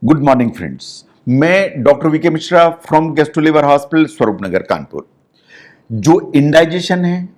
Good morning friends. मैं doctor VK Mishra from gastro liver hospital Swaroop Nagar Kanpur. जो indigestion है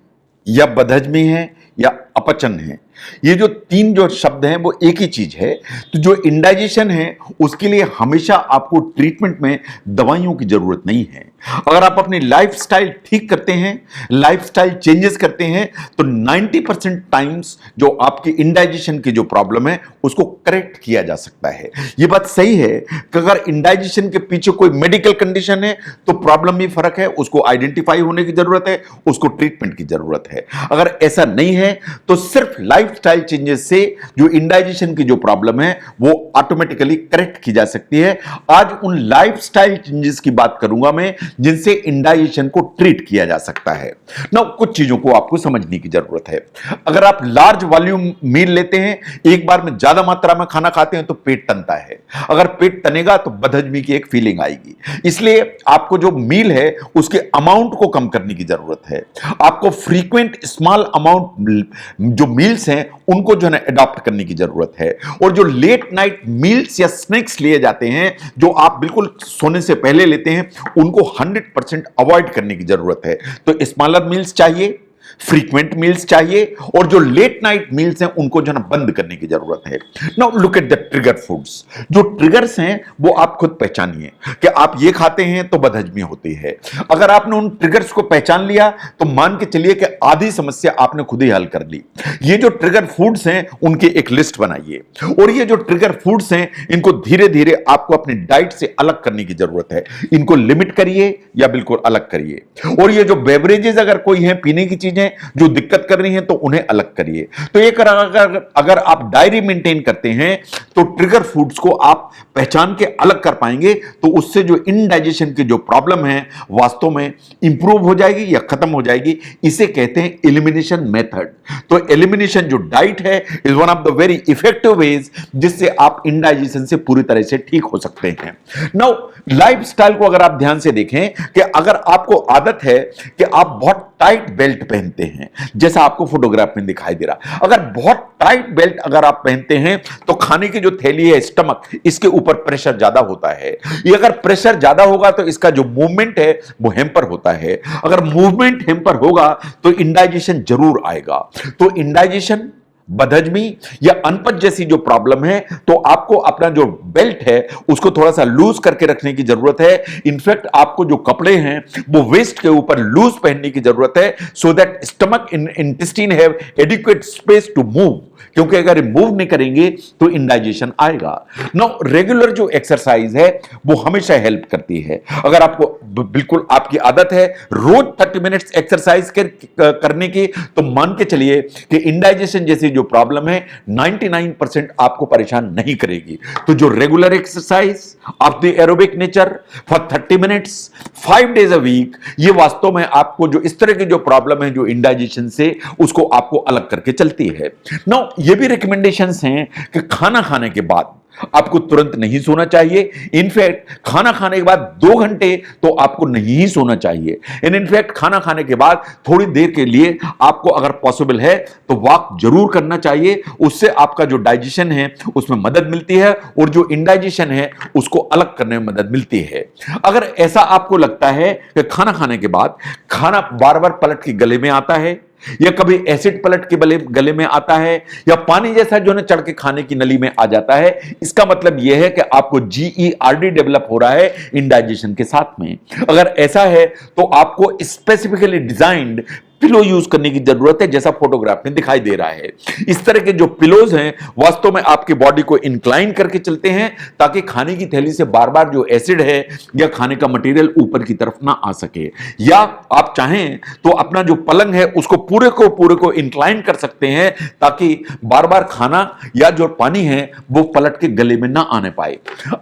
या बदहजमी है या अपचन है, ये जो तीन जो शब्द हैं वो एक ही चीज है। तो जो इंडाइजेशन है उसके लिए हमेशा आपको ट्रीटमेंट में दवाइयों की जरूरत नहीं है। अगर आप अपनी लाइफस्टाइल ठीक करते हैं, लाइफस्टाइल चेंजेस करते हैं, तो 90% टाइम्स जो आपकी इंडाइजेशन की जो प्रॉब्लम है उसको करेक्ट किया जा सकता है। ये बात सही है कि अगर इंडाइजेशन के पीछे कोई मेडिकल कंडीशन है तो प्रॉब्लम में फर्क है, उसको आइडेंटिफाई होने की जरूरत है, उसको ट्रीटमेंट की जरूरत है। अगर ऐसा नहीं है तो सिर्फ लाइफस्टाइल चेंजेस से जो इंडाइजेशन की जो प्रॉब्लम है वो ऑटोमेटिकली करेक्ट की जा सकती है। आज उन लाइफस्टाइल चेंजेस की बात करूंगा मैं जिनसे इंडाइजेशन को ट्रीट किया जा सकता है ना। कुछ चीजों को आपको समझने की जरूरत है। अगर आप लार्ज वॉल्यूम मील लेते हैं, एक बार में ज्यादा मात्रा में खाना खाते हैं तो पेट तनता है। अगर पेट तनेगा तो बदहजमी की एक फीलिंग आएगी। इसलिए आपको जो मील है उसके अमाउंट को कम करने की जरूरत है। आपको फ्रीक्वेंट स्मॉल अमाउंट जो मील्स हैं उनको जो है ना अडॉप्ट करने की जरूरत है। और जो लेट नाइट मील्स या स्नैक्स लिए जाते हैं जो आप बिल्कुल सोने से पहले लेते हैं, उनको 100% अवॉइड करने की जरूरत है। तो स्मॉलर मील्स चाहिए, फ्रीक्वेंट मील्स चाहिए, और जो लेट नाइट मील्स हैं उनको जो ना बंद करने की जरूरत है। Now look at the trigger foods. जो ट्रिगर्स हैं वो आप खुद पहचानिए कि आप ये खाते हैं तो बदहजमी होती है। अगर आपने उन ट्रिगर्स को पहचान लिया तो मान के चलिए कि आधी समस्या आपने खुद ही हल कर ली। ये जो ट्रिगर फूड्स हैं उनकी एक लिस्ट बनाइए, और ये जो ट्रिगर फूड्स हैं इनको धीरे धीरे आपको अपनी डाइट से अलग करने की जरूरत है। इनको लिमिट करिए या बिल्कुल अलग करिए। और ये जो बेवरेजेस अगर कोई है, पीने की चीजें जो दिक्कत कर रही हैं, तो उन्हें अलग करिए। तो एक अगर आप डायरी मेंटेन करते हैं तो ट्रिगर फूड्स को आप पहचान के अलग कर पाएंगे, तो उससे जो इनडाइजेशन की जो प्रॉब्लम है वास्तव में इंप्रूव हो जाएगी या खत्म हो जाएगी। इसे कहते हैं एलिमिनेशन मेथड। तो एलिमिनेशन जो डाइट है is one of the very effective ways जिससे आप इनडाइजेशन से पूरी तरह से ठीक हो सकते हैं। नाउ लाइफस्टाइल को अगर आप ध्यान से देखें कि अगर आपको आदत है कि आप बहुत टाइट बेल्ट पहनते हैं, जैसा आपको फोटोग्राफ में दिखाई दे रहा, अगर बहुत टाइट बेल्ट अगर आप पहनते हैं तो खाने की जो थैली है, स्टमक, इसके ऊपर प्रेशर ज्यादा होता है। ये अगर प्रेशर ज्यादा होगा तो इसका जो मूवमेंट है वो हैम्पर होता है। अगर मूवमेंट हैम्पर होगा तो इंडाइजेशन जरूर आएगा। तो इंडाइजेशन, बदहजमी या अनपच जैसी जो प्रॉब्लम है, तो आपको अपना जो बेल्ट है उसको थोड़ा सा लूज करके रखने की जरूरत है। इनफैक्ट आपको जो कपड़े हैं वो वेस्ट के ऊपर लूज पहनने की जरूरत है, so that stomach intestine have adequate space to move. क्योंकि अगर मूव नहीं करेंगे तो इंडाइजेशन आएगा। नो, रेगुलर जो एक्सरसाइज है वो हमेशा हेल्प करती है। अगर आपको बिल्कुल आपकी आदत है रोज 30 मिनट्स एक्सरसाइज करने की, तो मान के चलिए कि इंडाइजेशन जैसी जो प्रॉब्लम है 99% आपको परेशान नहीं करेगी। तो जो regular exercise of the aerobic nature for 30 minutes 5 days a week, ये वास्तव में आपको जो इस तरह की जो प्रॉब्लम है जो इंडाइजेशन से, उसको आपको अलग करके चलती है। नाउ ये भी रिकमेंडेशंस हैं कि खाना खाने के बाद आपको तुरंत नहीं सोना चाहिए। इनफैक्ट खाना खाने के बाद 2 घंटे तो आपको नहीं ही सोना चाहिए। इनफैक्ट खाना खाने के बाद थोड़ी देर के लिए आपको अगर पॉसिबल है तो वॉक जरूर करना चाहिए। उससे आपका जो डाइजेशन है उसमें मदद मिलती है, और जो इंडाइजेशन है उसको अलग करने में मदद मिलती है। अगर ऐसा आपको लगता है कि खाना खाने के बाद खाना बार बार पलट के गले में आता है, या कभी एसिड पलट के गले में आता है, या पानी जैसा जो है चढ़ के खाने की नली में आ जाता है, इसका मतलब यह है कि आपको GERD डेवलप हो रहा है इंडाइजेशन के साथ में। अगर ऐसा है तो आपको स्पेसिफिकली डिजाइंड पिलो यूज करने की जरूरत है, जैसा फोटोग्राफ में दिखाई दे रहा है। इस तरह के जो पिलोज हैं वास्तव में आपकी बॉडी को इंक्लाइन करके चलते हैं, ताकि खाने की थैली से बार बार जो एसिड है या खाने का मटेरियल ऊपर की तरफ ना आ सके। या आप चाहें तो अपना जो पलंग है उसको पूरे को इंक्लाइन कर सकते हैं, ताकि बार बार खाना या जो पानी है वो पलट के गले में ना आने पाए।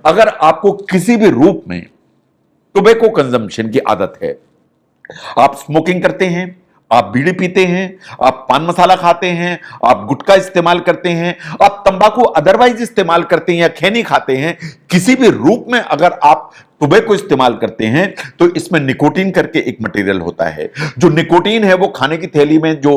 अगर आपको किसी भी रूप में टोबैको कंजम्पशन की आदत है, आप स्मोकिंग करते हैं, आप बीड़ी पीते हैं, आप पान मसाला खाते हैं, आप गुटखा इस्तेमाल करते हैं, आप तंबाकू अदरवाइज इस्तेमाल करते हैं या खैनी खाते हैं, किसी भी रूप में अगर आप टोबैको इस्तेमाल करते हैं तो इसमें निकोटीन करके एक मटेरियल होता है। जो निकोटीन है वो खाने की थैली में जो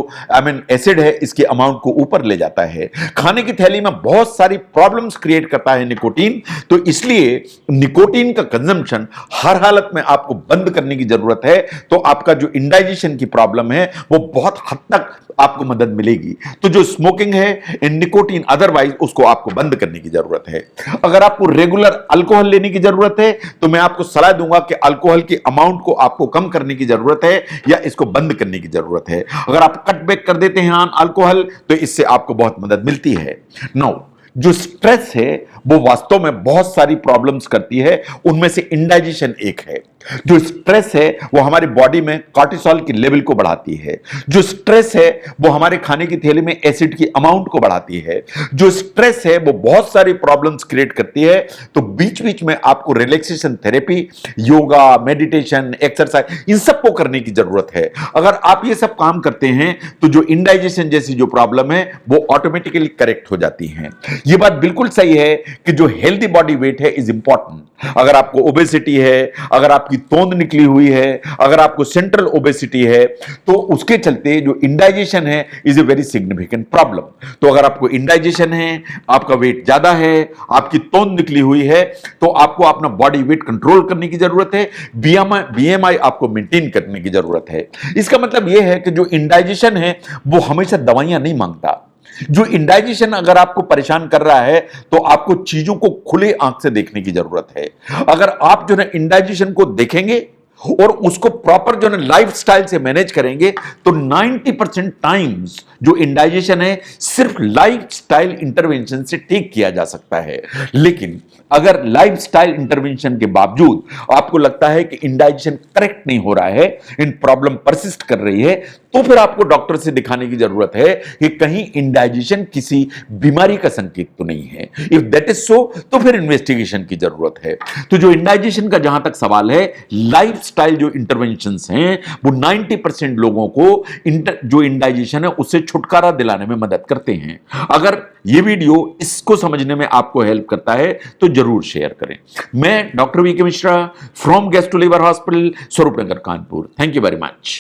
एसिड है इसके अमाउंट को ऊपर ले जाता है। खाने की थैली में बहुत सारी प्रॉब्लम्स क्रिएट करता है निकोटीन, तो इसलिए निकोटीन का कंजम्पशन हर हालत में आपको बंद करने की जरूरत है। तो आपका जो इंडाइजेशन की प्रॉब्लम है वो बहुत हद तक आपको मदद मिलेगी। तो जो स्मोकिंग है इन निकोटीन अदरवाइज उसको आपको बंद करने की जरूरत है। अगर आपको रेगुलर अल्कोहल लेने की जरूरत है तो मैं आपको सलाह दूंगा कि अल्कोहल की अमाउंट को आपको कम करने की जरूरत है या इसको बंद करने की जरूरत है। अगर आप कट बैक कर देते हैं अल्कोहल तो इससे आपको बहुत मदद मिलती है। नाउ जो स्ट्रेस है वो वास्तव में बहुत सारी प्रॉब्लम्स करती है, उनमें से इंडाइजेशन एक है। जो स्ट्रेस है वो हमारी बॉडी में कॉर्टिसोल की लेवल को बढ़ाती है। जो स्ट्रेस है वो हमारे खाने की थैली में एसिड की अमाउंट को बढ़ाती है। जो स्ट्रेस है वो बहुत सारी प्रॉब्लम्स क्रिएट करती है। तो बीच बीच में आपको relaxation therapy, yoga, meditation, exercise in सबको करने की जरूरत है। अगर आप ये सब काम करते हैं तो जो इंडाइजेशन जैसी जो प्रॉब्लम है वो ऑटोमेटिकली करेक्ट हो जाती है। ये बात बिल्कुल सही है कि जो हेल्दी बॉडी वेट है इज इंपॉर्टेंट। अगर आपको ओबेसिटी है, अगर आपकी तोंद निकली हुई है, अगर आपको सेंट्रल ओबेसिटी है, तो उसके चलते जो इंडाइजेशन है is a very significant problem. तो अगर आपको इंडाइजेशन है, आपका वेट ज्यादा है, आपकी तोंद निकली हुई है, तो आपको अपना बॉडी वेट कंट्रोल करने की जरूरत है। बीएमआई आपको मेंटेन करने की जरूरत है। इसका मतलब यह है कि जो इंडाइजेशन है वो हमेशा दवाइयां नहीं मांगता। जो इंडाइजेशन अगर आपको परेशान कर रहा है तो आपको चीजों को खुले आंख से देखने की जरूरत है। अगर आप जो है इंडाइजेशन को देखेंगे और उसको प्रॉपर जो है लाइफस्टाइल से मैनेज करेंगे तो 90% टाइम्स जो इंडाइजेशन है सिर्फ लाइफस्टाइल इंटरवेंशन से ठीक किया जा सकता है। लेकिन अगर लाइफस्टाइल इंटरवेंशन के बावजूद आपको लगता है कि इंडाइजेशन करेक्ट नहीं हो रहा है, इन प्रॉब्लम परसिस्ट कर रही है, तो फिर आपको डॉक्टर से दिखाने की जरूरत है कि कहीं इंडाइजेशन किसी बीमारी का संकेत तो नहीं है। इफ दैट इज सो तो फिर इन्वेस्टिगेशन की जरूरत है। तो जो इंडाइजेशन का जहां तक सवाल है, लाइफस्टाइल जो इंटरवेंशंस हैं वो 90% लोगों को जो इंडाइजेशन है उससे छुटकारा दिलाने में मदद करते हैं। अगर ये वीडियो इसको समझने में आपको हेल्प करता है तो जरूर शेयर करें। मैं doctor VK Mishra from gastro liver hospital, Swaroop Nagar, Kanpur. Thank you very much.